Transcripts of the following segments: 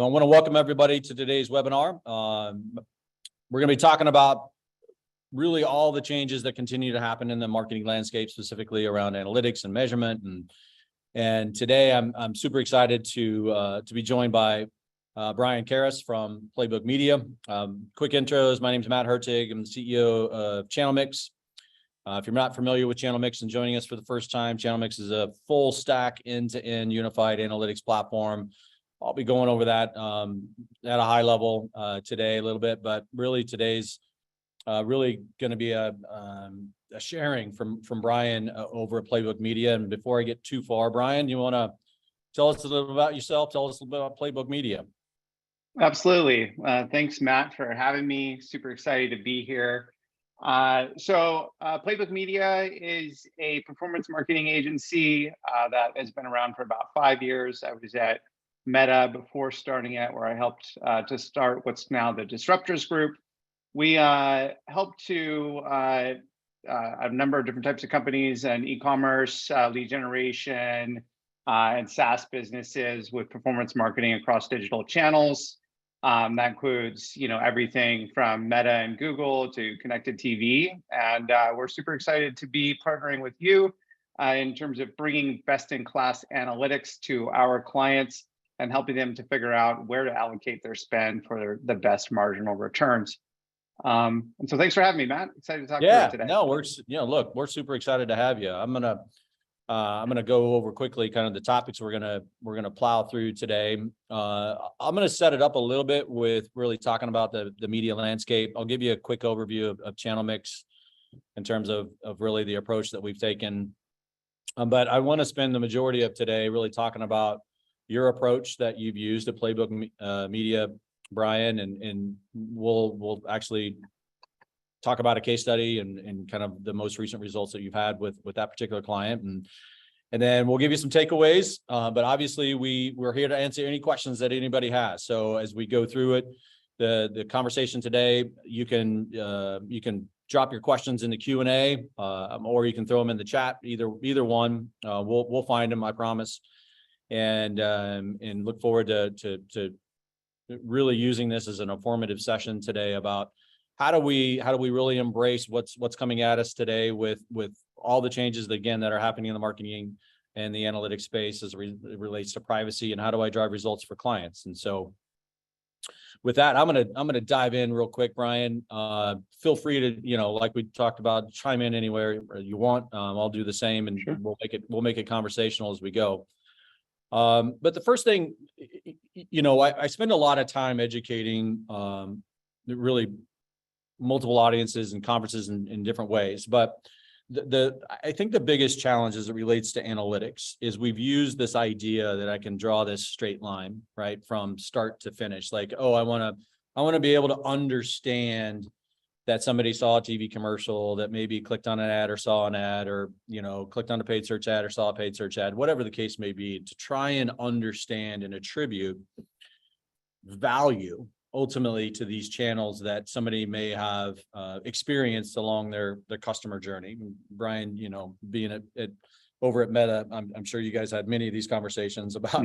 I want to welcome everybody to today's webinar. We're going to be talking about really all the changes that continue to happen in the marketing landscape, specifically around analytics and measurement. And today I'm super excited to be joined by Brian Karras from Playbook Media. Quick intros. My name is Matt Hertig. I'm the CEO of Channel Mix. If you're not familiar with Channel Mix and joining us for the first time, Channel Mix is a full stack end-to-end unified analytics platform. I'll be going over that at a high level today a little bit, but really today's really going to be a sharing from Brian over at Playbook Media. And before I get too far, Brian, you want to tell us a little about yourself? Tell us a little bit about Playbook Media. Absolutely. Thanks, Matt, for having me. Super excited to be here. Playbook Media is a performance marketing agency that has been around for about 5 years. I was at Meta before starting it, where I helped to start what's now the Disruptors Group. We help to a number of different types of companies and e-commerce, lead generation, and SaaS businesses with performance marketing across digital channels. That includes, everything from Meta and Google to connected TV. And we're super excited to be partnering with you in terms of bringing best-in-class analytics to our clients and helping them to figure out where to allocate their spend for the best marginal returns. And so thanks for having me, Matt. Excited to talk to you today. No, we're super excited to have you. I'm gonna go over quickly kind of the topics we're gonna plow through today. I'm gonna set it up a little bit with really talking about the media landscape. I'll give you a quick overview of Channel Mix in terms of really the approach that we've taken. But I want to spend the majority of today really talking about your approach that you've used at Playbook Media, Brian, and we'll actually talk about a case study and kind of the most recent results that you've had with that particular client. And then we'll give you some takeaways, but obviously we're here to answer any questions that anybody has. So as we go through it, the conversation today, you can drop your questions in the Q&A, or you can throw them in the chat, either one. We'll find them, I promise. And look forward to really using this as an informative session today about how do we really embrace what's coming at us today with all the changes that are happening in the marketing and the analytics space as it relates to privacy, and how do I drive results for clients? And so with that, I'm gonna dive in real quick, Brian. Feel free to, like we talked about, chime in anywhere you want. I'll do the same, and Sure. we'll make it conversational as we go. But the first thing, I spend a lot of time educating really multiple audiences and conferences in different ways. But I think the biggest challenge as it relates to analytics is we've used this idea that I can draw this straight line, right, from start to finish. Like, oh, I want to be able to understand that somebody saw a TV commercial, that maybe clicked on an ad or saw an ad, or, clicked on a paid search ad or saw a paid search ad, whatever the case may be, to try and understand and attribute value ultimately to these channels that somebody may have experienced along their customer journey. Brian, being over at Meta, I'm sure you guys had many of these conversations about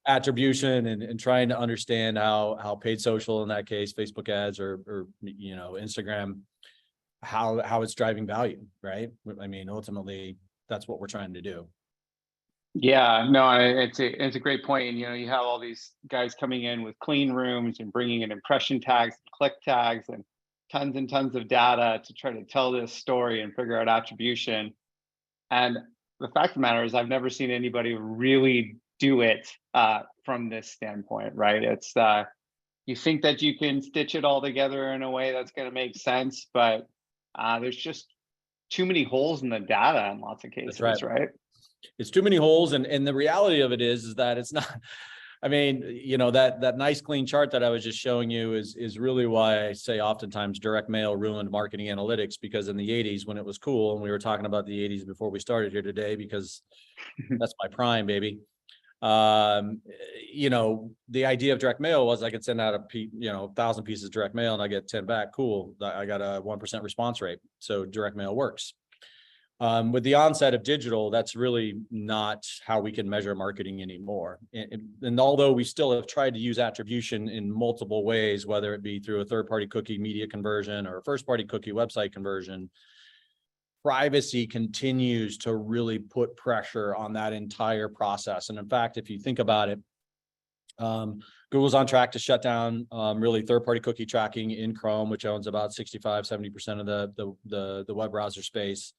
attribution and trying to understand how paid social, in that case, Facebook ads or Instagram, how it's driving value, right? I mean, ultimately, that's what we're trying to do. Yeah, no, it's a great point. And, you have all these guys coming in with clean rooms and bringing in impression tags, click tags, and tons of data to try to tell this story and figure out attribution. And the fact of the matter is, I've never seen anybody really do it from this standpoint, right? It's you think that you can stitch it all together in a way that's going to make sense, but there's just too many holes in the data in lots of cases, right? It's too many holes, and the reality of it is that it's not. I mean, that nice clean chart that I was just showing you is really why I say oftentimes direct mail ruined marketing analytics, because in the 80s when it was cool, and we were talking about the 80s before we started here today, because that's my prime, baby. The idea of direct mail was I could send out 1,000 pieces of direct mail and I get 10 back. Cool. I got a 1% response rate. So direct mail works. With the onset of digital, that's really not how we can measure marketing anymore. And although we still have tried to use attribution in multiple ways, whether it be through a third-party cookie media conversion or a first-party cookie website conversion, privacy continues to really put pressure on that entire process. And in fact, if you think about it, Google's on track to shut down really third-party cookie tracking in Chrome, which owns about 65-70% of the web browser space.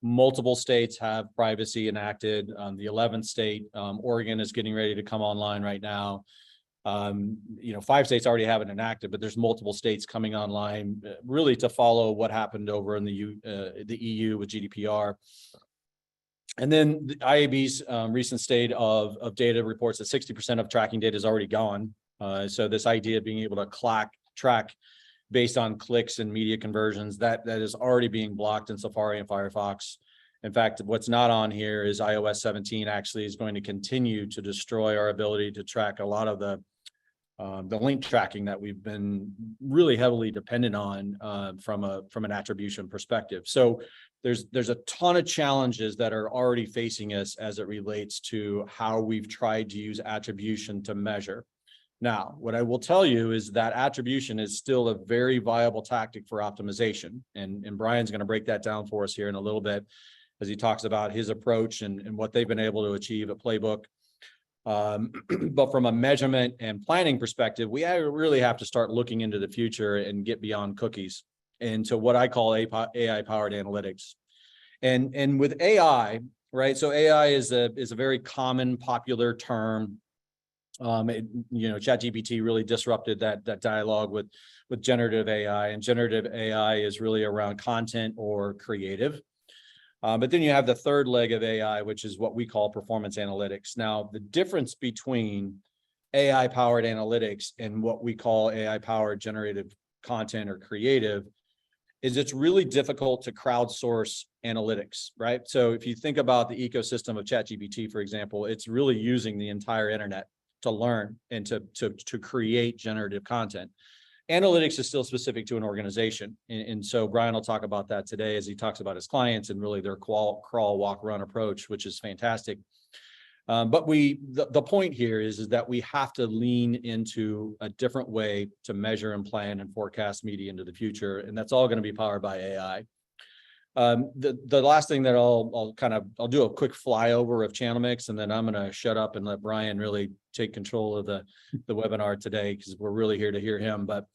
Multiple states have privacy enacted. The 11th state, Oregon, is getting ready to come online right now. 5 states already have it enacted, but there's multiple states coming online really to follow what happened over in the EU with GDPR. And then the IAB's recent state of data reports that 60% of tracking data is already gone. So this idea of being able to track based on clicks and media conversions, that is already being blocked in Safari and Firefox. In fact, what's not on here is iOS 17 actually is going to continue to destroy our ability to track a lot of the link tracking that we've been really heavily dependent on from an attribution perspective. So there's a ton of challenges that are already facing us as it relates to how we've tried to use attribution to measure. Now, what I will tell you is that attribution is still a very viable tactic for optimization. And Brian's going to break that down for us here in a little bit as he talks about his approach and what they've been able to achieve at Playbook. But from a measurement and planning perspective, we really have to start looking into the future and get beyond cookies into what I call AI-powered analytics. And with AI, right? So AI is a very common, popular term. ChatGPT really disrupted that dialogue with generative AI, and generative AI is really around content or creative. But then you have the third leg of AI, which is what we call performance analytics. Now, the difference between AI-powered analytics and what we call AI-powered generative content or creative is it's really difficult to crowdsource analytics, right? So if you think about the ecosystem of ChatGPT, for example, it's really using the entire internet to learn and to create generative content. Analytics is still specific to an organization. And so Brian will talk about that today as he talks about his clients and really their crawl, walk, run approach, which is fantastic. But the point here is that we have to lean into a different way to measure and plan and forecast media into the future. And that's all going to be powered by AI. The last thing that I'll do a quick flyover of channel mix, and then I'm going to shut up and let Brian really take control of the webinar today, because we're really here to hear him. But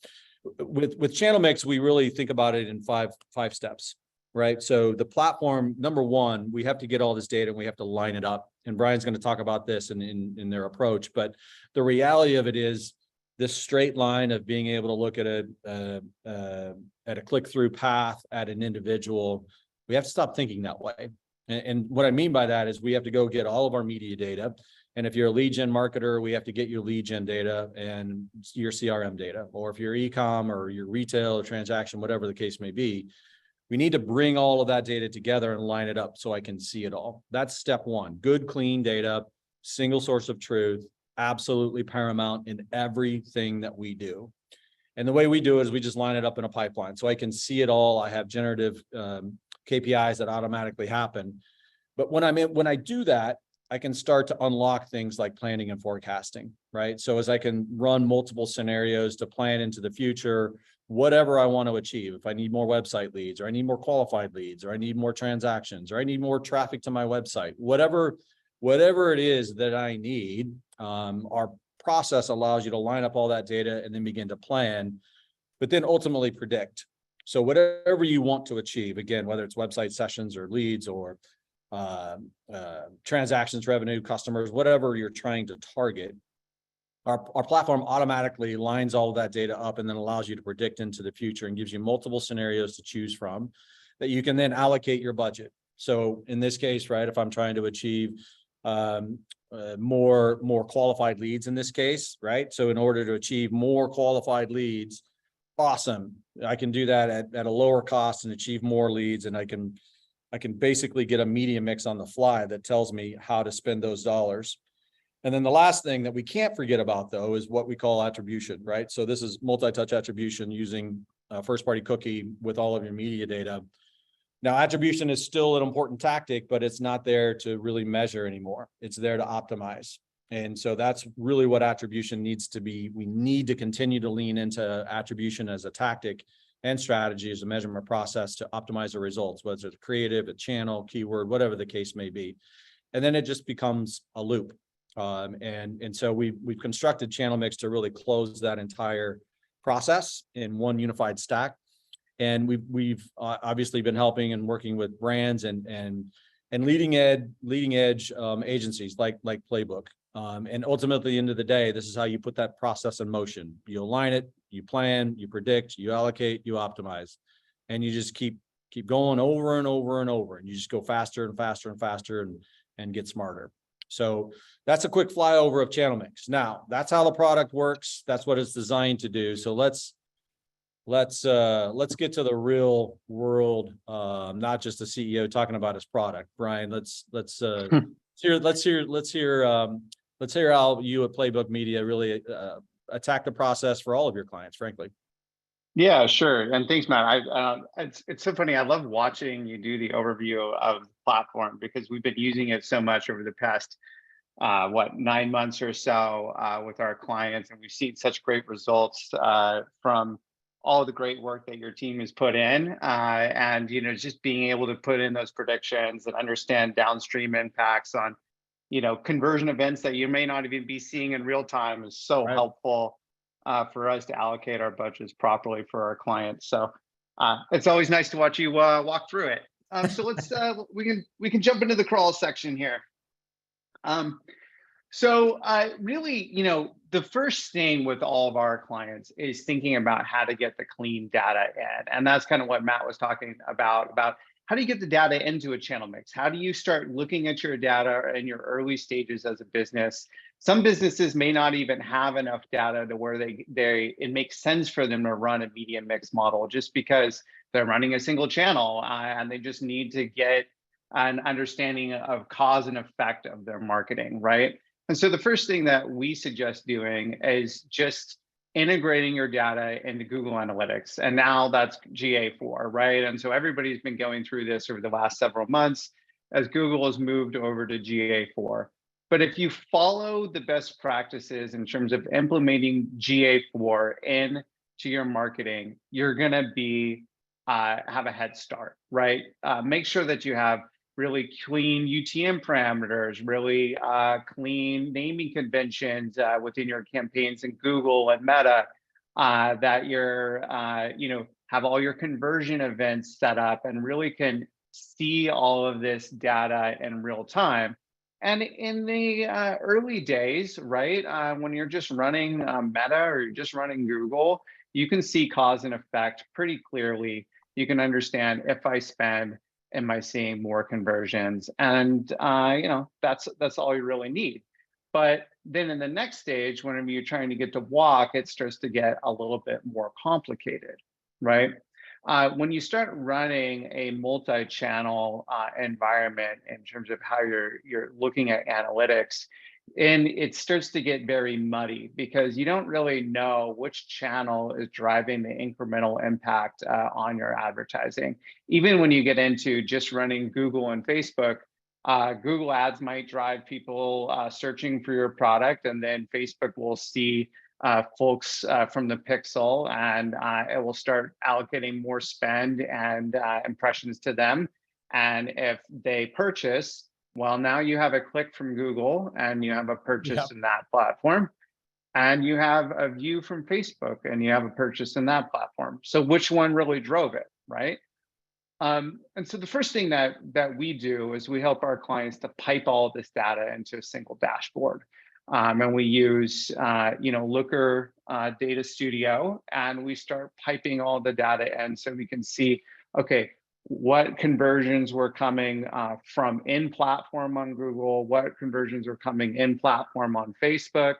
with channel mix, we really think about it in five steps, right? So the platform, number one, we have to get all this data and we have to line it up. And Brian's going to talk about this in their approach. But the reality of it is this straight line of being able to look at a click-through path at an individual, we have to stop thinking that way. And what I mean by that is we have to go get all of our media data. And if you're a lead gen marketer, we have to get your lead gen data and your CRM data. Or if you're e-com or your retail or transaction, whatever the case may be, we need to bring all of that data together and line it up so I can see it all. That's step one. Good, clean data, single source of truth, absolutely paramount in everything that we do. And the way we do it is we just line it up in a pipeline so I can see it all. I have generative KPIs that automatically happen. But when I do that, I can start to unlock things like planning and forecasting, right? So as I can run multiple scenarios to plan into the future, whatever I want to achieve, if I need more website leads, or I need more qualified leads, or I need more transactions, or I need more traffic to my website, whatever it is that I need, our process allows you to line up all that data and then begin to plan, but then ultimately predict. So whatever you want to achieve, again, whether it's website sessions or leads or transactions, revenue, customers, whatever you're trying to target, our platform automatically lines all of that data up and then allows you to predict into the future and gives you multiple scenarios to choose from that you can then allocate your budget. So in this case, right, if I'm trying to achieve more qualified leads in this case, right? So in order to achieve more qualified leads, awesome. I can do that at a lower cost and achieve more leads. And I can basically get a media mix on the fly that tells me how to spend those dollars. And then the last thing that we can't forget about, though, is what we call attribution, right? So this is multi-touch attribution using a first-party cookie with all of your media data. Now, attribution is still an important tactic, but it's not there to really measure anymore. It's there to optimize. And so that's really what attribution needs to be. We need to continue to lean into attribution as a tactic and strategy as a measurement process to optimize the results, whether it's creative, a channel, keyword, whatever the case may be. And then it just becomes a loop. And so we've constructed channel mix to really close that entire process in one unified stack. And we've obviously been helping and working with brands and leading edge agencies like Playbook. And ultimately, at the end of the day, this is how you put that process in motion. You align it, you plan, you predict, you allocate, you optimize, and you just keep going over and over and over. And you just go faster and faster and faster and get smarter. So that's a quick flyover of channel mix. Now, that's how the product works. That's what it's designed to do. So let's get to the real world, not just the CEO talking about his product. Brian, let's hear how you at Playbook Media really attack the process for all of your clients, frankly. Yeah, sure. And thanks, Matt. It's so funny. I love watching you do the overview of the platform because we've been using it so much over the past 9 months or so with our clients, and we've seen such great results from all the great work that your team has put in, and just being able to put in those predictions and understand downstream impacts on conversion events that you may not even be seeing in real time is so helpful for us to allocate our budgets properly for our clients. So it's always nice to watch you walk through it. So let's we can jump into the crawl section here. So really, the first thing with all of our clients is thinking about how to get the clean data in. And that's kind of what Matt was talking about how do you get the data into a channel mix? How do you start looking at your data in your early stages as a business? Some businesses may not even have enough data to where it makes sense for them to run a media mix model just because they're running a single channel and they just need to get an understanding of cause and effect of their marketing, right? And so the first thing that we suggest doing is just integrating your data into Google Analytics. And now that's GA4, right? And so everybody's been going through this over the last several months as Google has moved over to GA4. But if you follow the best practices in terms of implementing GA4 into your marketing, you're gonna have a head start, right? Make sure that you have really clean UTM parameters, really clean naming conventions within your campaigns in Google and Meta, that you're, have all your conversion events set up and really can see all of this data in real time. And in the early days, right, when you're just running Meta or you're just running Google, you can see cause and effect pretty clearly. You can understand if I spend, am I seeing more conversions? And that's all you really need. But then in the next stage, whenever you're trying to get to walk, it starts to get a little bit more complicated, right? When you start running a multi-channel environment in terms of how you're looking at analytics, and it starts to get very muddy because you don't really know which channel is driving the incremental impact on your advertising. Even when you get into just running Google and Facebook, Google ads might drive people searching for your product, and then Facebook will see folks from the pixel, and it will start allocating more spend and impressions to them. And if they purchase, well, now you have a click from Google and you have a purchase in that platform, and you have a view from Facebook and you have a purchase in that platform. So which one really drove it, right? And so the first thing that we do is we help our clients to pipe all of this data into a single dashboard. And we use, Looker Data Studio, and we start piping all the data in so we can see, okay, what conversions were coming from in-platform on Google, what conversions were coming in-platform on Facebook,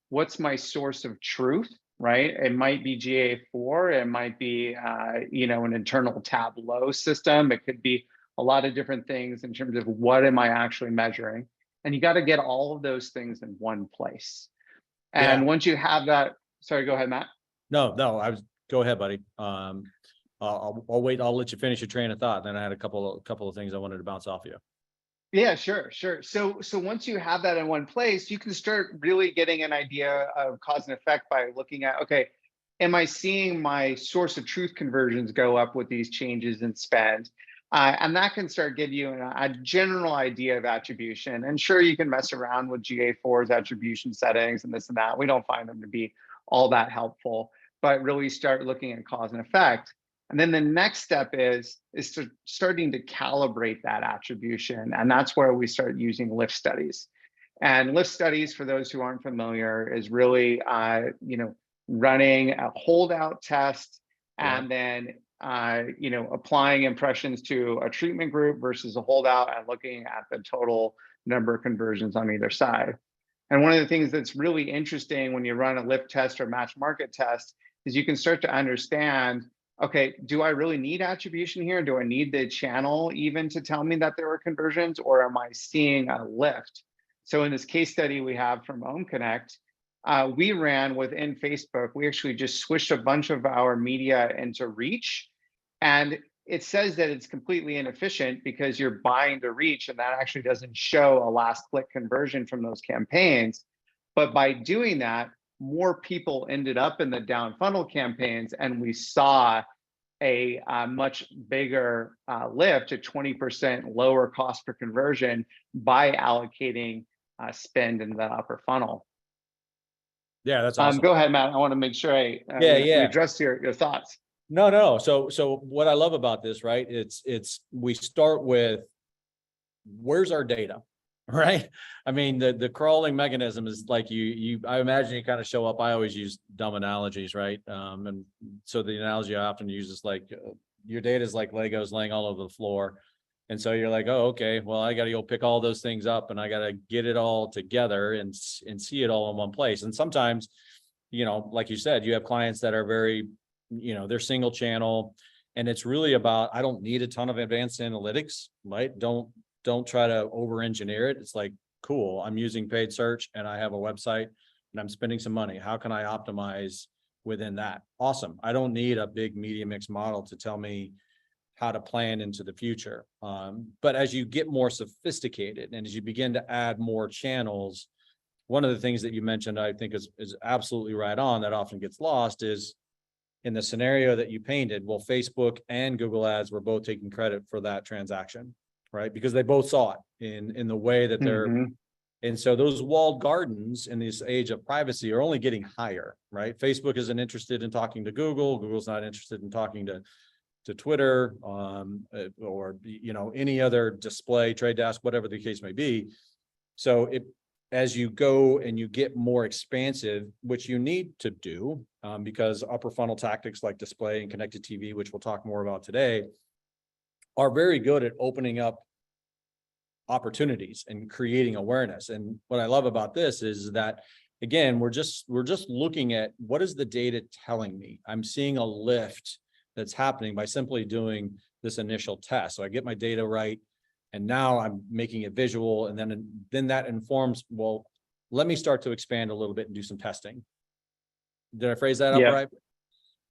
what's my source of truth, right? It might be GA4, it might be, an internal Tableau system. It could be a lot of different things in terms of what am I actually measuring? And you got to get all of those things in one place. And once you have that, sorry, go ahead, Matt. No, go ahead, buddy. I'll wait. I'll let you finish your train of thought. Then I had a couple of things I wanted to bounce off you. Yeah, sure. So once you have that in one place, you can start really getting an idea of cause and effect by looking at, okay, am I seeing my source of truth conversions go up with these changes in spend? And that can start give you a general idea of attribution. And sure, you can mess around with GA4's attribution settings and this and that. We don't find them to be all that helpful, but really start looking at cause and effect. And then the next step is starting to calibrate that attribution. And that's where we start using lift studies. And lift studies, for those who aren't familiar, is really, running a holdout test and then, applying impressions to a treatment group versus a holdout and looking at the total number of conversions on either side. And one of the things that's really interesting when you run a lift test or match market test is you can start to understand, okay, do I really need attribution here? Do I need the channel even to tell me that there were conversions, or am I seeing a lift? So in this case study we have from Ohm Connect, we ran within Facebook, we actually just switched a bunch of our media into reach. And it says that it's completely inefficient because you're buying the reach and that actually doesn't show a last click conversion from those campaigns. But by doing that, more people ended up in the down funnel campaigns, and we saw a much bigger lift, a 20% lower cost per conversion by allocating spend in the upper funnel. Yeah, that's awesome. Go ahead, Matt. I want to make sure we address your thoughts. No. So what I love about this, right? We start with, where's our data? Right. I mean, the crawling mechanism is like I imagine you kind of show up. I always use dumb analogies, right? And so the analogy I often use is like, your data is like Legos laying all over the floor. And so you're like, oh, okay, well, I got to go pick all those things up and I got to get it all together and see it all in one place. And sometimes, like you said, you have clients that are very, they're single channel, and it's really about, I don't need a ton of advanced analytics, right? Don't try to over engineer it. It's like, cool, I'm using paid search and I have a website and I'm spending some money. How can I optimize within that? Awesome. I don't need a big media mix model to tell me how to plan into the future. But as you get more sophisticated and as you begin to add more channels, one of the things that you mentioned, I think is absolutely right on, that often gets lost, is in the scenario that you painted, well, Facebook and Google Ads were both taking credit for that transaction, right? Because they both saw it in the way that they're, and so those walled gardens in this age of privacy are only getting higher, right? Facebook isn't interested in talking to Google. Google's not interested in talking to Twitter, or, any other display, Trade Desk, whatever the case may be. So as you go and you get more expansive, which you need to do, because upper funnel tactics like display and connected TV, which we'll talk more about today, are very good at opening up opportunities and creating awareness. And what I love about this is that, again, we're just looking at, what is the data telling me? I'm seeing a lift that's happening by simply doing this initial test. So I get my data right, and now I'm making it visual, and then that informs, well, let me start to expand a little bit and do some testing. Did I phrase that up right?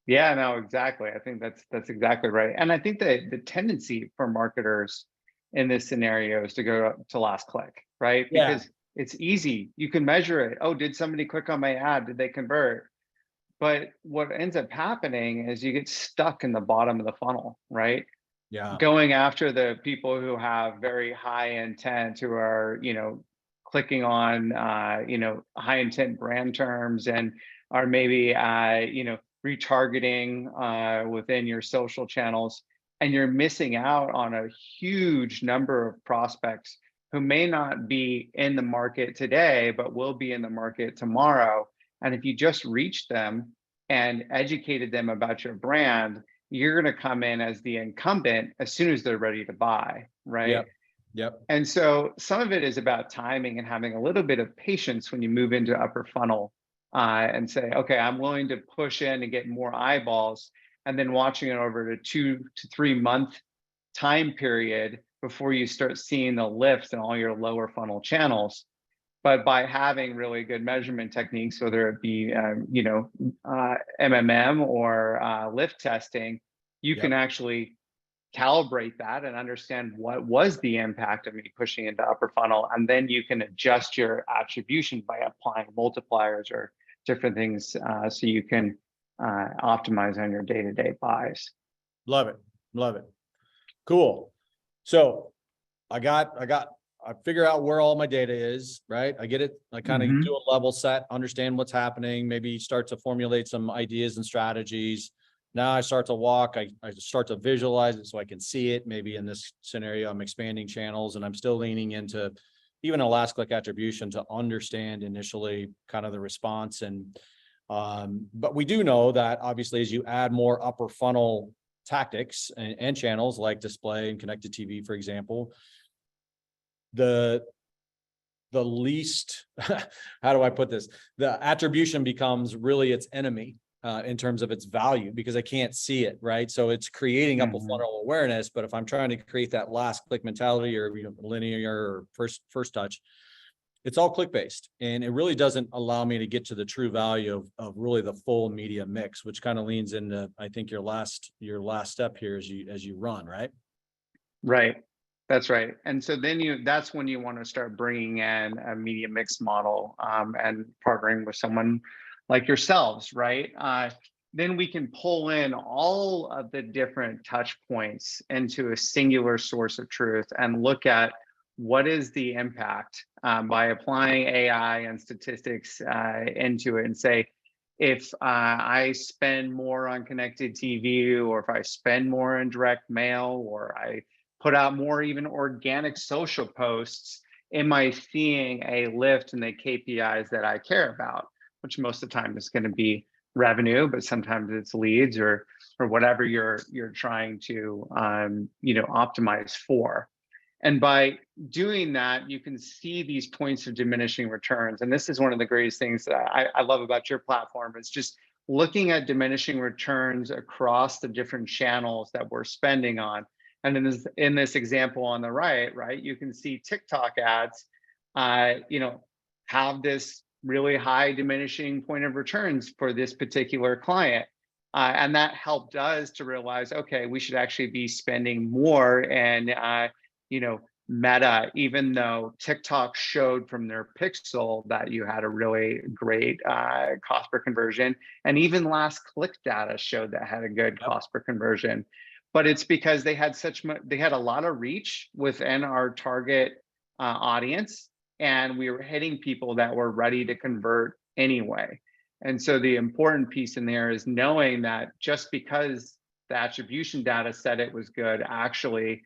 Yeah, no, exactly. I think that's exactly right. And I think that the tendency for marketers in this scenario is to go to last click, right? Because it's easy. You can measure it. Oh, did somebody click on my ad? Did they convert? But what ends up happening is you get stuck in the bottom of the funnel, right? Yeah. Going after the people who have very high intent, who are, clicking on, high intent brand terms, and are maybe, retargeting within your social channels. And you're missing out on a huge number of prospects who may not be in the market today, but will be in the market tomorrow. And if you just reach them and educated them about your brand, you're going to come in as the incumbent as soon as they're ready to buy, right? Yep. And so some of it is about timing and having a little bit of patience when you move into upper funnel, and say, okay, I'm willing to push in and get more eyeballs, and then watching it over a 2 to 3 month time period before you start seeing the lift in all your lower funnel channels. But by having really good measurement techniques, whether it be MMM or lift testing, you can actually calibrate that and understand what was the impact of me pushing into upper funnel. And then you can adjust your attribution by applying multipliers or different things so you can optimize on your day-to-day buys. Love it. Love it. Cool. So I figure out where all my data is, right? I get it. I kind of do a level set, understand what's happening, maybe start to formulate some ideas and strategies. Now I start to walk, I start to visualize it so I can see it. Maybe in this scenario, I'm expanding channels and I'm still leaning into even a last click attribution to understand initially kind of the response. And, but we do know that obviously as you add more upper funnel tactics and channels like display and connected TV, for example, the least, how do I put this? The attribution becomes really its enemy in terms of its value because I can't see it, right? So it's creating upper funnel awareness, but if I'm trying to create that last click mentality or linear or first touch, it's all click based, and it really doesn't allow me to get to the true value of really the full media mix, which kind of leans into, I think, your last step here as you run, right? Right. That's right. And so then that's when you want to start bringing in a media mix model and partnering with someone like yourselves, right? Then we can pull in all of the different touch points into a singular source of truth and look at what is the impact by applying AI and statistics into it and say, if I spend more on connected TV, or if I spend more in direct mail, or I put out more even organic social posts, am I seeing a lift in the KPIs that I care about? Which most of the time is going to be revenue, but sometimes it's leads or whatever you're trying to optimize for. And by doing that, you can see these points of diminishing returns. And this is one of the greatest things that I love about your platform, is just looking at diminishing returns across the different channels that we're spending on. And in this example on the right, you can see TikTok ads, have this really high diminishing point of returns for this particular client. And that helped us to realize, okay, we should actually be spending more in, Meta, even though TikTok showed from their pixel that you had a really great cost per conversion. And even last click data showed that had a good cost per conversion. But it's because they had a lot of reach within our target audience, and we were hitting people that were ready to convert anyway. And so the important piece in there is knowing that just because the attribution data said it was good, actually,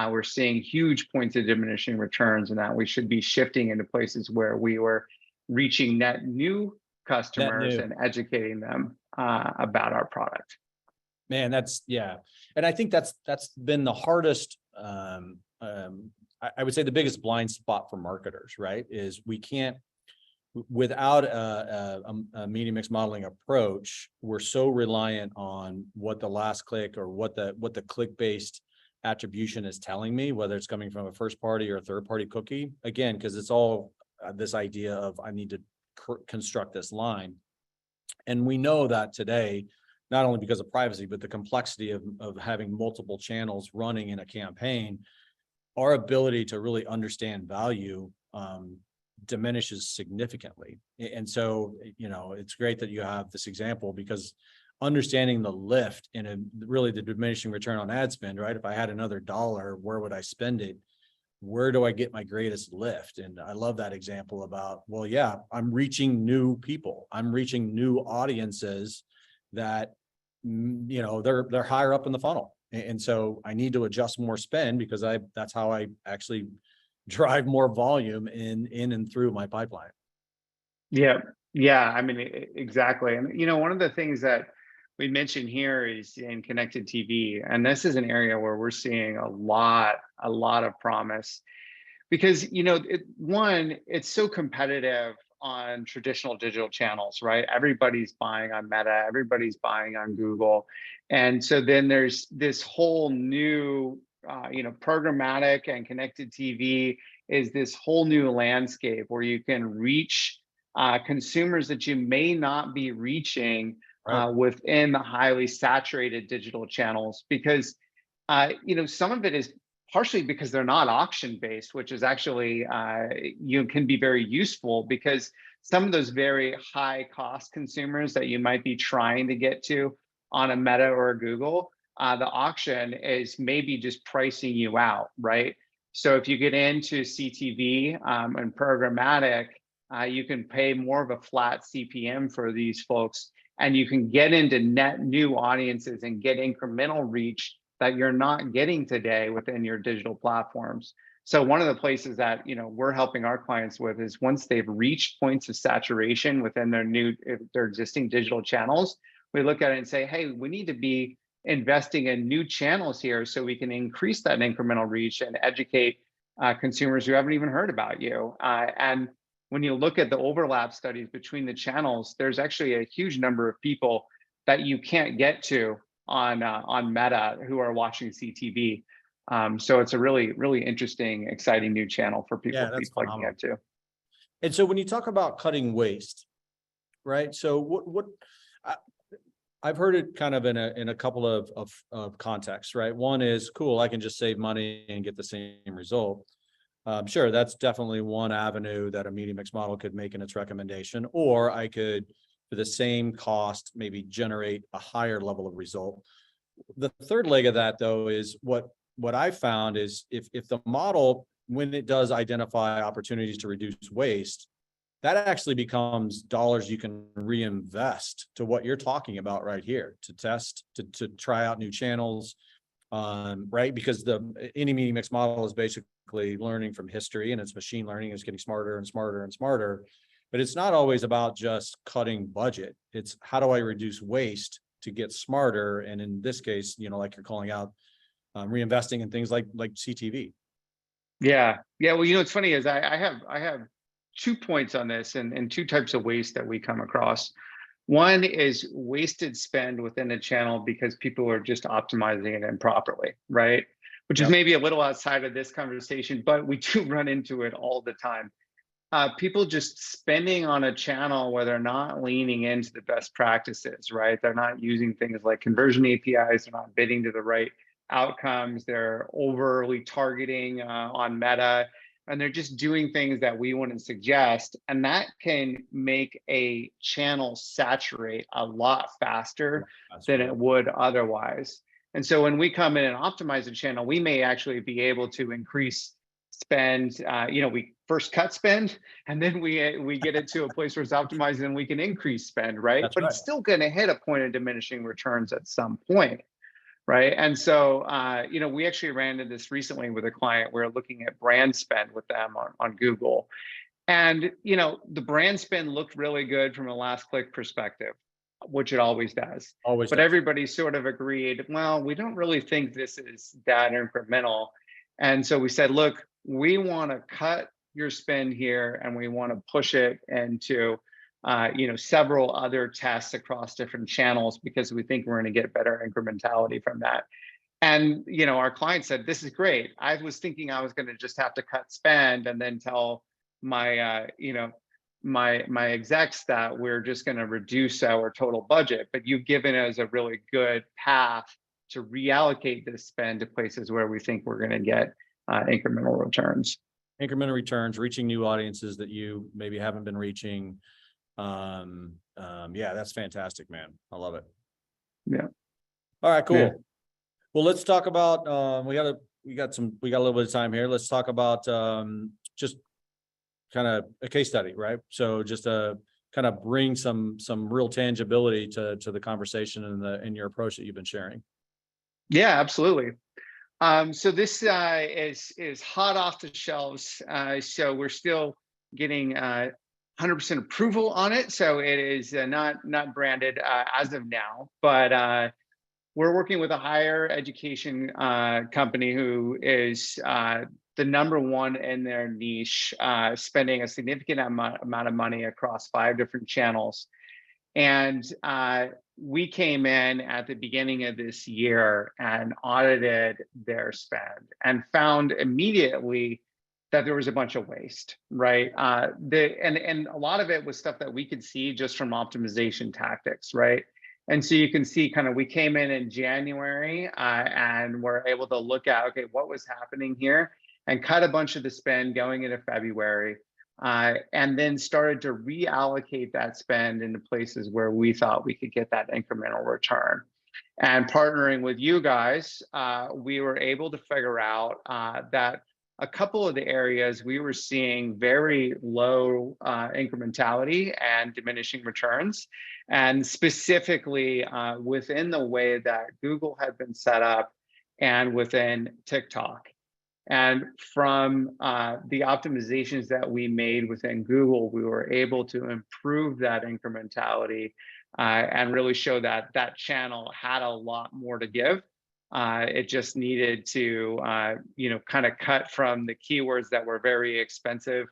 we're seeing huge points of diminishing returns, and that we should be shifting into places where we were reaching net new customers and educating them about our product. Man, and I think that's been the hardest. I would say the biggest blind spot for marketers, right? Is we can't, without a media mix modeling approach, we're so reliant on what the last click or what the click based attribution is telling me, whether it's coming from a first party or a third party cookie. Again, because it's all this idea of I need to construct this line, and we know that today, not only because of privacy, but the complexity of having multiple channels running in a campaign, our ability to really understand value diminishes significantly. And so, it's great that you have this example, because understanding the lift and really the diminishing return on ad spend, right? If I had another dollar, where would I spend it? Where do I get my greatest lift? And I love that example about, well, yeah, I'm reaching new people. I'm reaching new audiences that, they're higher up in the funnel. And so I need to adjust more spend because that's how I actually drive more volume in and through my pipeline. Yeah. I mean, exactly. And, one of the things that we mentioned here is in connected TV. And this is an area where we're seeing a lot of promise because, it's so competitive on traditional digital channels, right? Everybody's buying on Meta, everybody's buying on Google. And so then there's this whole new, programmatic and connected TV is this whole new landscape where you can reach consumers that you may not be reaching Right. within the highly saturated digital channels, because some of it is partially because they're not auction based, which is actually can be very useful, because some of those very high cost consumers that you might be trying to get to on a Meta or a Google, the auction is maybe just pricing you out, right? So if you get into CTV and programmatic, you can pay more of a flat CPM for these folks, and you can get into net new audiences and get incremental reach that you're not getting today within your digital platforms. So one of the places that we're helping our clients with is, once they've reached points of saturation within their existing digital channels, we look at it and say, hey, we need to be investing in new channels here so we can increase that incremental reach and educate consumers who haven't even heard about you. And when you look at the overlap studies between the channels, there's actually a huge number of people that you can't get to on Meta who are watching CTV. So it's a really, really interesting, exciting new channel for people Yeah, to be that's plugging phenomenal. into. And so when you talk about cutting waste, right? So what I, I've heard it kind of in a couple of contexts, right? One is, cool, I can just save money and get the same result. Sure, that's definitely one avenue that a media mix model could make in its recommendation, or I could, for the same cost, maybe generate a higher level of result. The third leg of that, though, is what I found is, if the model, when it does identify opportunities to reduce waste, that actually becomes dollars you can reinvest to what you're talking about right here, to test, to try out new channels, right? Because any media mix model is basically learning from history, and it's machine learning. It's getting smarter and smarter and smarter, but it's not always about just cutting budget. It's, how do I reduce waste to get smarter? And in this case, like you're calling out, reinvesting in things like CTV. Yeah. Well, it's funny is I have 2 points on this, and 2 types of waste that we come across. One is wasted spend within a channel because people are just optimizing it improperly, right? Which is Yep. maybe a little outside of this conversation, but we do run into it all the time. People just spending on a channel where they're not leaning into the best practices, right? They're not using things like conversion APIs. They're not bidding to the right outcomes. They're overly targeting on Meta, and they're just doing things that we wouldn't suggest. And that can make a channel saturate a lot faster than it would otherwise. And so when we come in and optimize a channel, we may actually be able to increase spend. We first cut spend, and then we get it to a place where it's optimized, and we can increase spend, right? That's But right. it's still going to hit a point of diminishing returns at some point, right? And so we actually ran into this recently with a client. We're looking at brand spend with them on Google, and the brand spend looked really good from a last click perspective, which it always does. Always But does. everybody sort of agreed, well, we don't really think this is that incremental. And so we said, look, we want to cut your spend here, and we want to push it into several other tests across different channels, because we think we're going to get better incrementality from that. And our client said, this is great. I was thinking I was going to just have to cut spend and then tell my my execs that we're just going to reduce our total budget, but you've given us a really good path to reallocate this spend to places where we think we're going to get incremental returns. Incremental returns, reaching new audiences that you maybe haven't been reaching. Yeah, that's fantastic, man. I love it. Yeah. All right, cool. Yeah. Well, let's talk about, we got a little bit of time here. Let's talk about, just kind of a case study, right? So just kind of bring some real tangibility to the conversation and in your approach that you've been sharing. Yeah, absolutely. So this is hot off the shelves. So we're still getting 100% approval on it. So it is not branded as of now, but we're working with a higher education company who is the #1 in their niche, spending a significant amount of money across 5 different channels. And we came in at the beginning of this year and audited their spend, and found immediately that there was a bunch of waste, right? And a lot of it was stuff that we could see just from optimization tactics, right? And so you can see kind of we came in January and we're able to look at, okay, what was happening here, and cut a bunch of the spend going into February, and then started to reallocate that spend into places where we thought we could get that incremental return. And partnering with you guys, we were able to figure out that a couple of the areas we were seeing very low incrementality and diminishing returns, and specifically within the way that Google had been set up and within TikTok. And from the optimizations that we made within Google, we were able to improve that incrementality and really show that that channel had a lot more to give. It just needed to, kind of cut from the keywords that were very expensive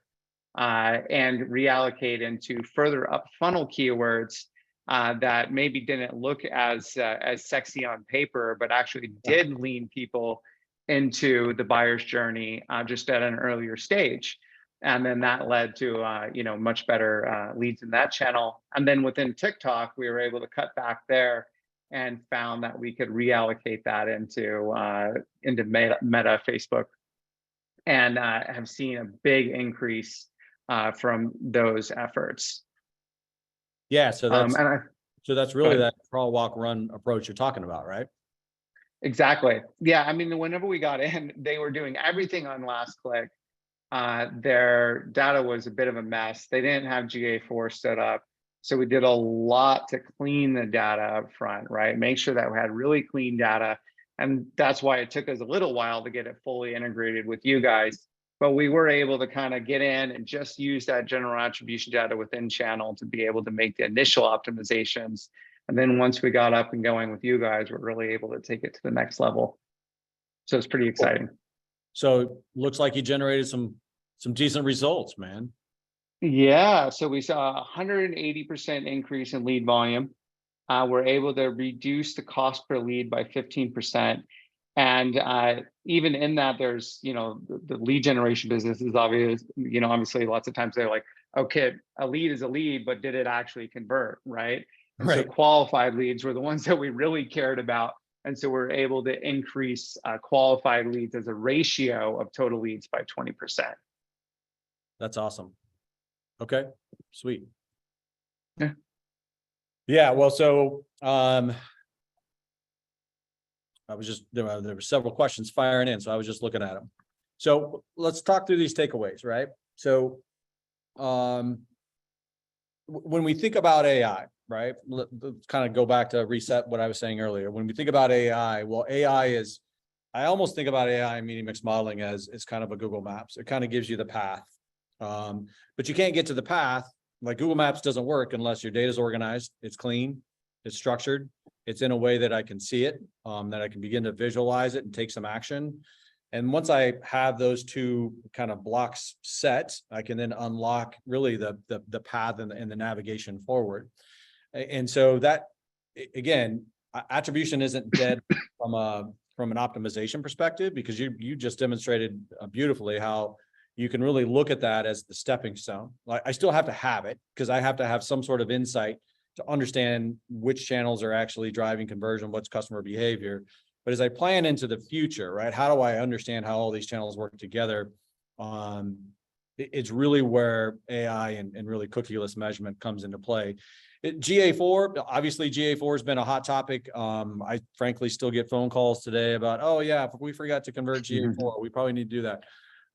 and reallocate into further up funnel keywords that maybe didn't look as sexy on paper, but actually did lean people into the buyer's journey just at an earlier stage. And then that led to much better leads in that channel. And then within TikTok, we were able to cut back there and found that we could reallocate that into Meta Facebook, and have seen a big increase from those efforts. Yeah, so that's really ahead. that crawl, walk, run approach you're talking about, right? Exactly. Yeah. I mean, whenever we got in, they were doing everything on last click. Their data was a bit of a mess. They didn't have GA4 set up. So we did a lot to clean the data up front, right? Make sure that we had really clean data. And that's why it took us a little while to get it fully integrated with you guys. But we were able to kind of get in and just use that general attribution data within channel to be able to make the initial optimizations. And then once we got up and going with you guys, we're really able to take it to the next level. So it's pretty exciting. So looks like you generated some decent results, man. Yeah, so we saw a 180% increase in lead volume. We're able to reduce the cost per lead by 15%. And even in that, there's, the lead generation business is obvious, obviously lots of times they're like, okay, a lead is a lead, but did it actually convert, right? And so qualified leads were the ones that we really cared about. And so we're able to increase qualified leads as a ratio of total leads by 20%. That's awesome. Okay, sweet. Yeah. Yeah, well, so I was just, there were several questions firing in, so I was just looking at them. So let's talk through these takeaways, right? So when we think about AI, right? Let's kind of go back to reset what I was saying earlier. When we think about AI, well, I almost think about AI media mix modeling as kind of a Google Maps. It kind of gives you the path. But you can't get to the path. Like Google Maps doesn't work unless your data is organized, it's clean, it's structured, it's in a way that I can see it, that I can begin to visualize it and take some action. And once I have those two kind of blocks set, I can then unlock really the path and the navigation forward. And so that, again, attribution isn't dead from an optimization perspective, because you just demonstrated beautifully how you can really look at that as the stepping stone. Like, I still have to have it because I have to have some sort of insight to understand which channels are actually driving conversion, what's customer behavior. But as I plan into the future, right, how do I understand how all these channels work together? It's really where AI and really cookieless measurement comes into play. GA4, obviously GA4 has been a hot topic. I frankly still get phone calls today about, oh yeah, if we forgot to convert GA4, we probably need to do that.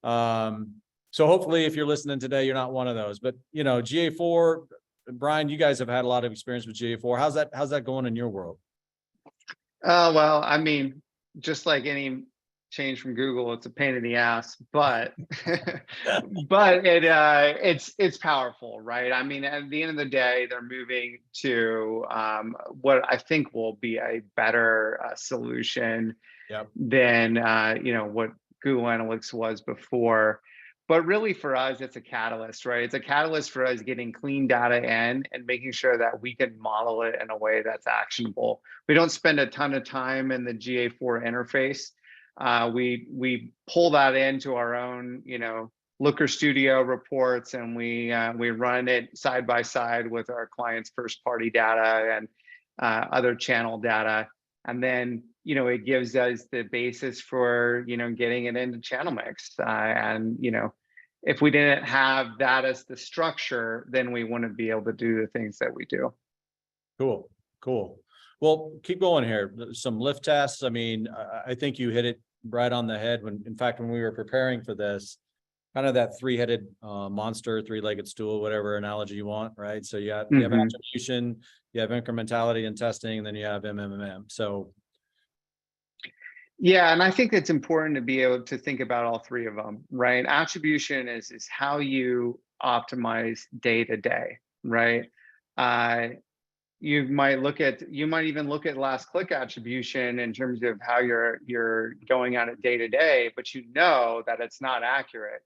So hopefully if you're listening today, you're not one of those, but GA4, Brian, you guys have had a lot of experience with GA4. How's that going in your world? Well, I mean, just like any change from Google, it's a pain in the ass, but but it's powerful, right? I mean, at the end of the day, they're moving to what I think will be a better solution than what Google Analytics was before. But really for us, it's a catalyst, right? It's a catalyst for us getting clean data in and making sure that we can model it in a way that's actionable. We don't spend a ton of time in the GA4 interface. We pull that into our own, Looker Studio reports, and we run it side by side with our clients' first party data and other channel data. And then, it gives us the basis for, getting it into channel mix. And, if we didn't have that as the structure, then we wouldn't be able to do the things that we do. Cool. Well, keep going here. Some lift tests. I mean, I think you hit it right on the head in fact, when we were preparing for this, kind of that three-headed monster, three-legged stool, whatever analogy you want, right? So you have attribution, you have incrementality and testing, and then you have MMM. So yeah, and I think it's important to be able to think about all three of them, right? Attribution is how you optimize day to day, right? You might even look at last click attribution in terms of how you're going at it day to day, but that it's not accurate.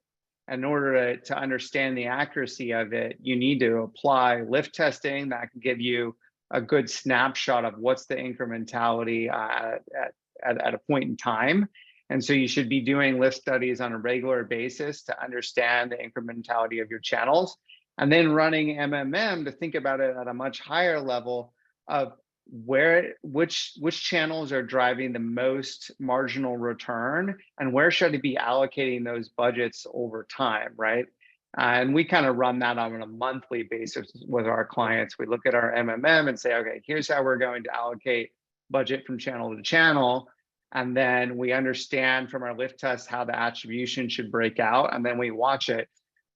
In order to understand the accuracy of it, you need to apply lift testing that can give you a good snapshot of what's the incrementality at a point in time. And so you should be doing lift studies on a regular basis to understand the incrementality of your channels, and then running MMM to think about it at a much higher level of which channels are driving the most marginal return and where should I be allocating those budgets over time, right? And we kind of run that on a monthly basis with our clients. We look at our MMM and say, okay, here's how we're going to allocate budget from channel to channel. And then we understand from our lift test how the attribution should break out. And then we watch it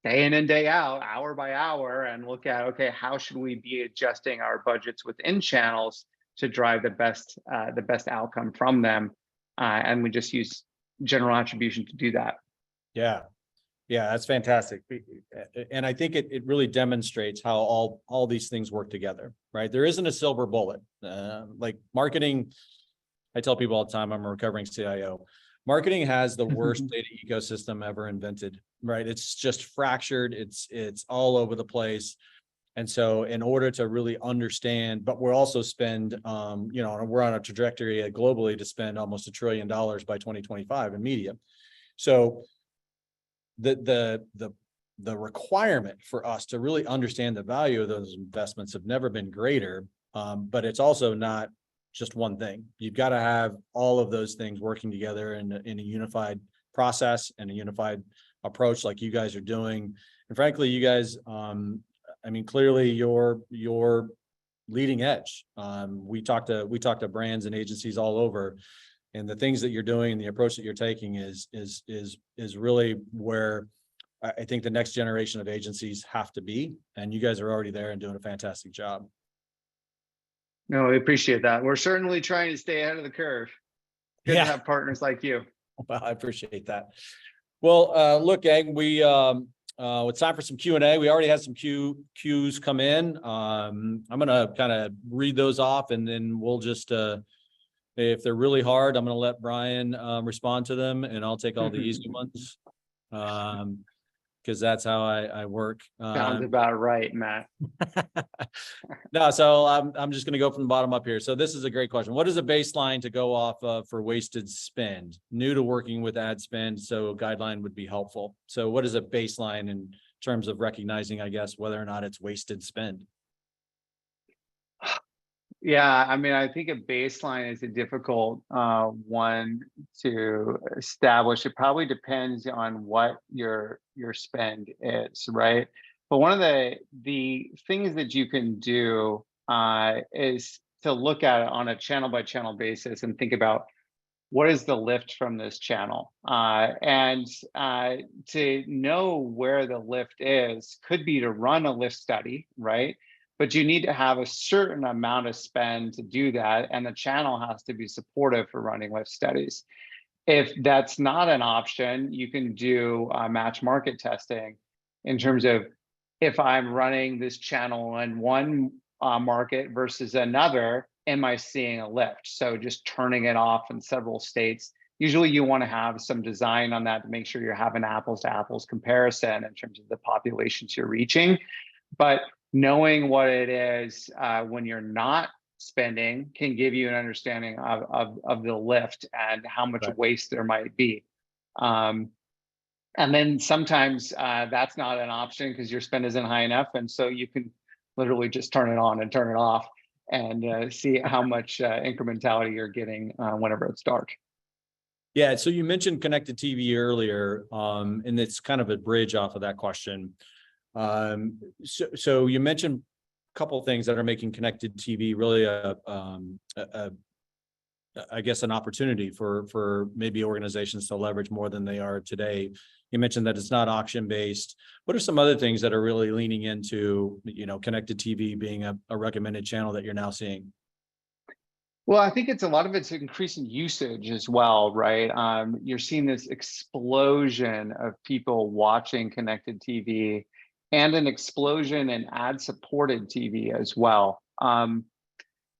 day in and day out, hour by hour, and look at, okay, how should we be adjusting our budgets within channels to drive the best outcome from them? And we just use general attribution to do that. yeah, that's fantastic. And I think it really demonstrates how all these things work together, right? There isn't a silver bullet. Like marketing, I tell people all the time, I'm a recovering CIO. Marketing has the worst data ecosystem ever invented, right? It's just fractured. It's all over the place. And so in order to really understand, but we're also spend, we're on a trajectory globally to spend almost $1 trillion by 2025 in media. So the requirement for us to really understand the value of those investments have never been greater. But it's also not just one thing. You've got to have all of those things working together in a unified process and a unified approach like you guys are doing. And frankly, you guys, clearly you're leading edge. We talk to brands and agencies all over, and the things that you're doing and the approach that you're taking is really where I think the next generation of agencies have to be. And you guys are already there and doing a fantastic job. No, we appreciate that. We're certainly trying to stay ahead of the curve. Good to have partners like you. Well, I appreciate that. Well, look, gang, it's time for some Q&A. We already had some Qs come in. I'm going to kind of read those off, and then we'll just, if they're really hard, I'm going to let Brian respond to them, and I'll take all the easy ones. Because that's how I work. Sounds about right, Matt. No, so I'm just going to go from the bottom up here. So this is a great question. What is a baseline to go off of for wasted spend? New to working with ad spend, so a guideline would be helpful. So what is a baseline in terms of recognizing, I guess, whether or not it's wasted spend? Yeah, I think a baseline is a difficult one to establish. It probably depends on what your spend is, right? But one of the things that you can do is to look at it on a channel by channel basis and think about what is the lift from this channel, and to know where the lift is could be to run a lift study, right? But you need to have a certain amount of spend to do that, and the channel has to be supportive for running lift studies. If that's not an option, you can do match market testing in terms of if I'm running this channel in one market versus another, am I seeing a lift? So just turning it off in several states. Usually you want to have some design on that to make sure you're having apples to apples comparison in terms of the populations you're reaching. But knowing what it is when you're not spending can give you an understanding of the lift and how much waste there might be. And then sometimes that's not an option because your spend isn't high enough. And so you can literally just turn it on and turn it off and see how much incrementality you're getting whenever it's dark. Yeah, so you mentioned connected TV earlier, and it's kind of a bridge off of that question. So you mentioned a couple of things that are making connected TV really I guess an opportunity for maybe organizations to leverage more than they are today. You mentioned that it's not auction based. What are some other things that are really leaning into, connected TV being a recommended channel that you're now seeing? Well, I think it's a lot of it's increasing usage as well, right? You're seeing this explosion of people watching connected TV and an explosion in ad-supported TV as well.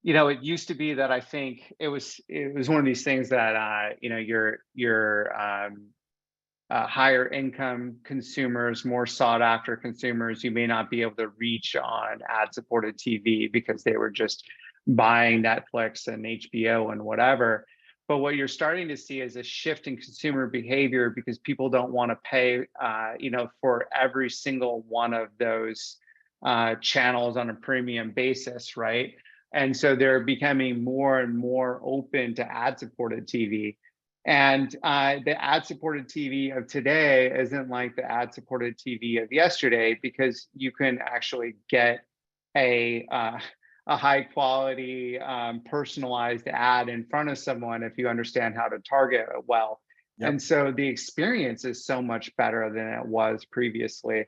It used to be that I think it was one of these things that your higher income consumers, more sought after consumers, you may not be able to reach on ad supported TV because they were just buying Netflix and HBO and whatever. But what you're starting to see is a shift in consumer behavior because people don't want to pay, for every single one of those channels on a premium basis, right? And so they're becoming more and more open to ad supported TV. And the ad supported TV of today isn't like the ad supported TV of yesterday because you can actually get a high quality personalized ad in front of someone if you understand how to target it well. Yep. And so the experience is so much better than it was previously.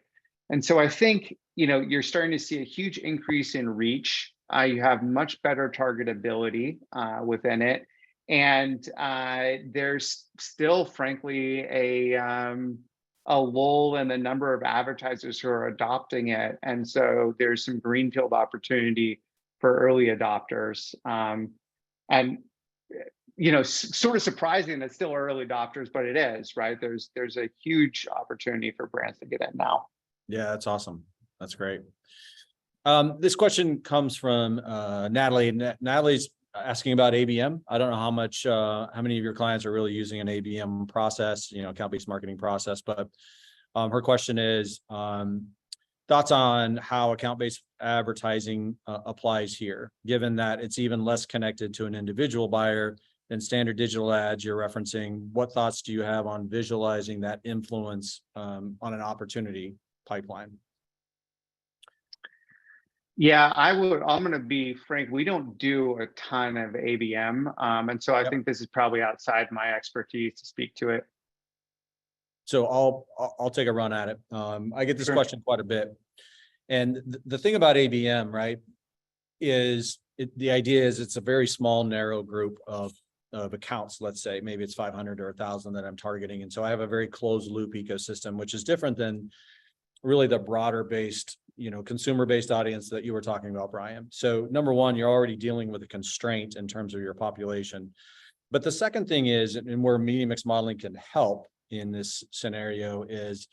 And so I think, you're starting to see a huge increase in reach. You have much better targetability within it. And there's still, frankly, a lull in the number of advertisers who are adopting it. And so there's some greenfield opportunity for early adopters. And sort of surprising that still early adopters, but it is, right? There's a huge opportunity for brands to get in now. Yeah, that's awesome. That's great. This question comes from Natalie. Natalie's asking about ABM. I don't know how many of your clients are really using an ABM process, account-based marketing process, but her question is thoughts on how account-based advertising applies here, given that it's even less connected to an individual buyer than standard digital ads you're referencing. What thoughts do you have on visualizing that influence on an opportunity pipeline? Yeah, I'm going to be frank. We don't do a ton of ABM. And so I think this is probably outside my expertise to speak to it. So I'll take a run at it. I get this Sure. question quite a bit. And the thing about ABM, right, is the idea is it's a very small, narrow group of accounts. Let's say maybe it's 500 or 1,000 that I'm targeting. And so I have a very closed loop ecosystem, which is different than really the broader based, consumer based audience that you were talking about, Brian. So number one, you're already dealing with a constraint in terms of your population. But the second thing is, and where media mix modeling can help in this scenario is,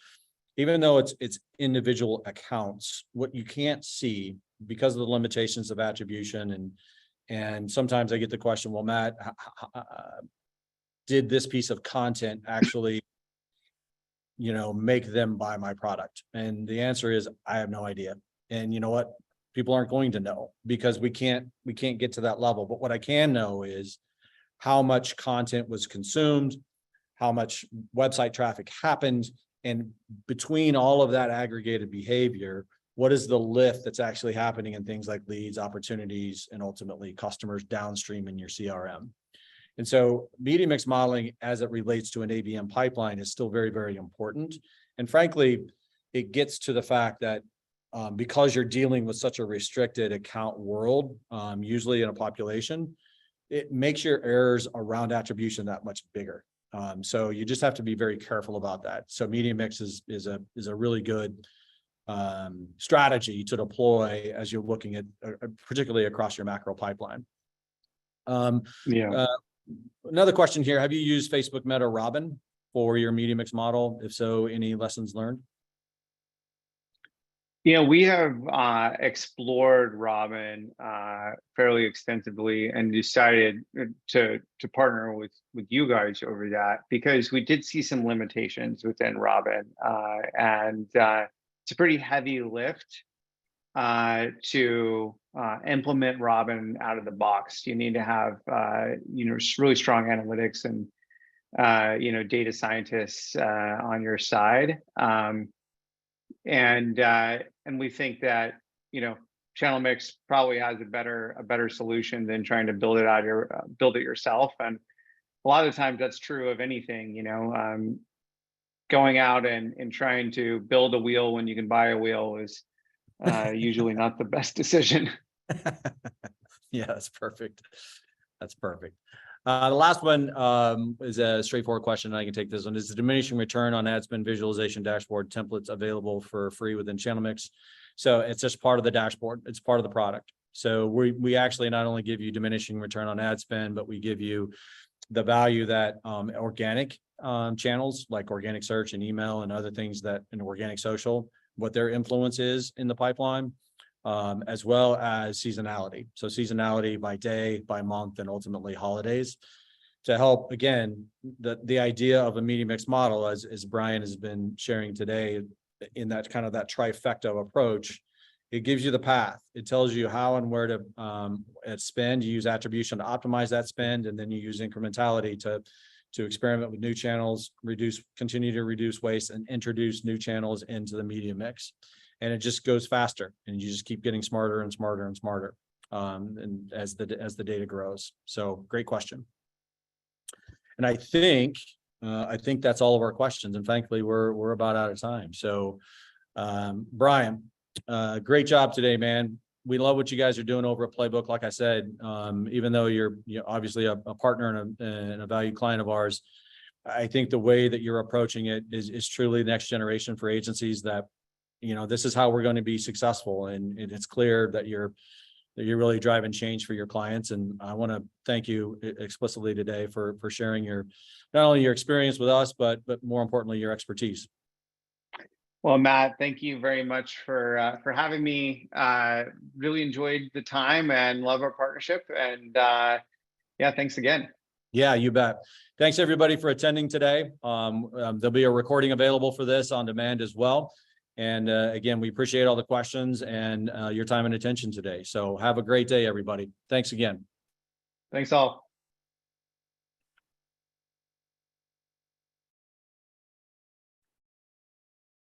even though it's individual accounts, what you can't see because of the limitations of attribution, and sometimes I get the question, well, Matt, did this piece of content actually make them buy my product? And the answer is, I have no idea. And you know what? People aren't going to know because we can't get to that level. But what I can know is how much content was consumed, how much website traffic happened, and between all of that aggregated behavior, what is the lift that's actually happening in things like leads, opportunities, and ultimately customers downstream in your CRM. And so media mix modeling as it relates to an ABM pipeline is still very, very important. And frankly, it gets to the fact that because you're dealing with such a restricted account world, usually in a population, it makes your errors around attribution that much bigger. So you just have to be very careful about that. So media mix is a really good strategy to deploy as you're looking at particularly across your macro pipeline. Another question here: have you used Facebook Meta Robin for your media mix model? If so, any lessons learned? We have explored Robin fairly extensively and decided to partner with you guys over that because we did see some limitations within Robin, and it's a pretty heavy lift to implement Robin out of the box. You need to have really strong analytics and data scientists on your side. And we think that channel mix probably has a better solution than trying to build it yourself. And a lot of the times that's true of anything. Going out and trying to build a wheel when you can buy a wheel is usually not the best decision. Yeah, that's perfect. That's perfect. The last one is a straightforward question. I can take this one. Is the diminishing return on ad spend visualization dashboard templates available for free within Channel Mix? So it's just part of the dashboard. It's part of the product. So we actually not only give you diminishing return on ad spend, but we give you the value that organic channels like organic search and email and other things that in organic social, what their influence is in the pipeline, as well as seasonality. So seasonality by day, by month, and ultimately holidays to help, again, the idea of a media mix model, as Brian has been sharing today, in that kind of that trifecta approach. It gives you the path. It tells you how and where to spend. You use attribution to optimize that spend, and then you use incrementality to experiment with new channels, continue to reduce waste, and introduce new channels into the media mix. And it just goes faster, and you just keep getting smarter and smarter and smarter, and as the data grows. So great question. And I think that's all of our questions. And thankfully, we're about out of time. So, Brian, great job today, man. We love what you guys are doing over at Playbook. Like I said, even though you're obviously a partner and a valued client of ours, I think the way that you're approaching it is truly the next generation for agencies. That this is how we're going to be successful, and it's clear that you're really driving change for your clients. And I want to thank you explicitly today for sharing not only your experience with us, but more importantly, your expertise. Well, Matt, thank you very much for having me. Really enjoyed the time and love our partnership. And yeah, thanks again. Yeah, you bet. Thanks everybody for attending today. There'll be a recording available for this on demand as well. And again, we appreciate all the questions and your time and attention today. So have a great day, everybody. Thanks again. Thanks all.